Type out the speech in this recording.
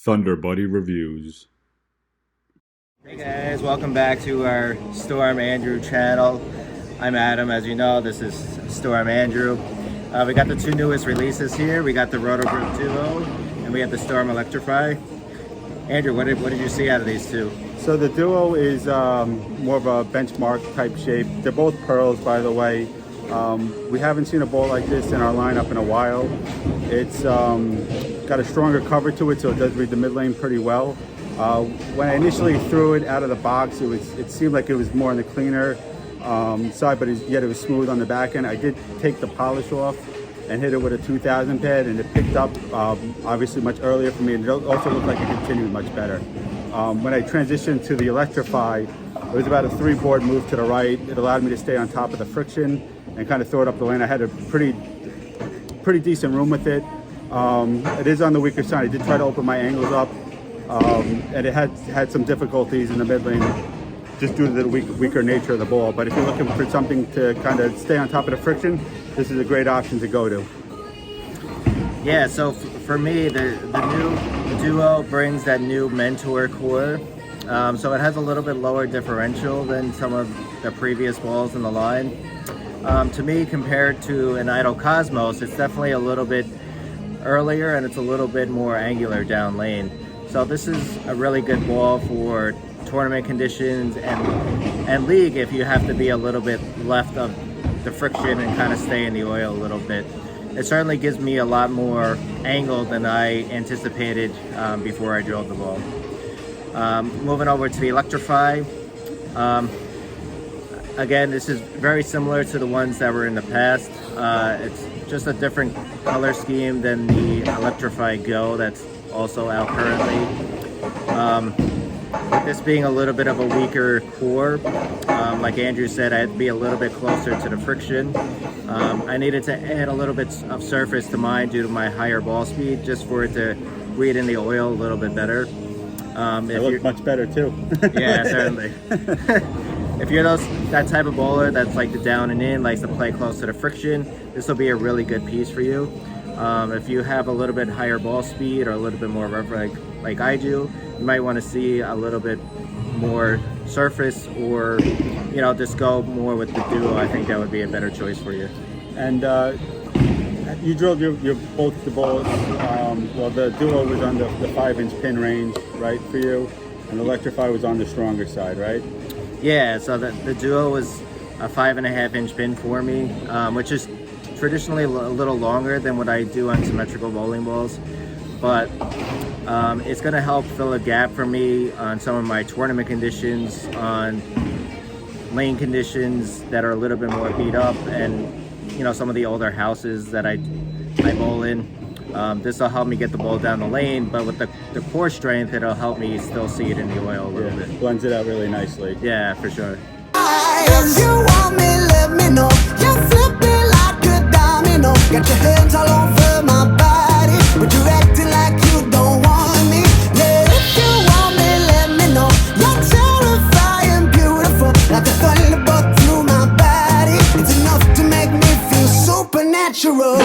Thunder Buddy Reviews. Hey guys, welcome back to our Storm Andrew channel. I'm Adam, as you know, this is Storm Andrew. We got the two newest releases here. We got the Roto Duo and we have the Storm Electrify. Andrew, what did you see out of these two? So the Duo is more of a benchmark type shape. They're both pearls, by the way. We haven't seen a ball like this in our lineup in a while. It's got a stronger cover to it, so it does read the mid lane pretty well. When I initially threw it out of the box, it seemed like it was more on the cleaner side, but yet it was smooth on the back end. I did take the polish off and hit it with a 2000 pad, and it picked up obviously much earlier for me, and it also looked like it continued much better. When I transitioned to the Electrify, it was about a 3-board move to the right. It allowed me to stay on top of the friction and kind of throw it up the lane. I had a pretty decent room with it. It is on the weaker side. I did try to open my angles up, and it had some difficulties in the mid lane just due to the weaker nature of the ball. But if you're looking for something to kind of stay on top of the friction, this is a great option to go to. Yeah, so for me, the new Duo brings that new Mentor core. So it has a little bit lower differential than some of the previous balls in the line. To me, compared to an Idol Cosmos, it's definitely a little bit earlier and it's a little bit more angular down lane. So this is a really good ball for tournament conditions and league if you have to be a little bit left of the friction and kind of stay in the oil a little bit. It certainly gives me a lot more angle than I anticipated before I drilled the ball. Moving over to the Electrify. Again, this is very similar to the ones that were in the past. It's just a different color scheme than the Electrify Go that's also out currently. With this being a little bit of a weaker core, like Andrew said, I had to be a little bit closer to the friction. I needed to add a little bit of surface to mine due to my higher ball speed, just for it to read in the oil a little bit better. It looked much better too. Yeah, certainly. If you're that type of bowler that's like the down and in, likes to play close to the friction, this will be a really good piece for you. If you have a little bit higher ball speed or a little bit more rough like I do, you might want to see a little bit more surface, or just go more with the Duo. I think that would be a better choice for you. And you drilled your both the balls. Well, the Duo was on the 5-inch pin range, right, for you, and the Electrify was on the stronger side, right? Yeah, so the Duo was a 5.5-inch pin for me, which is traditionally a little longer than what I do on symmetrical bowling balls, but it's going to help fill a gap for me on some of my tournament conditions, on lane conditions that are a little bit more beat up, and some of the older houses that I bowl in. This will help me get the ball down the lane, but with the core strength, it'll help me still see it in the oil a little bit. Blends it out really nicely. Yeah, for sure. If you want me, let me know. You flip me like a domino. Got your hands all over my body, but you're acting like you don't want me. If you want me, let me know. You're terrifying, beautiful, like a thunderbolt through my body. It's enough to make me feel supernatural.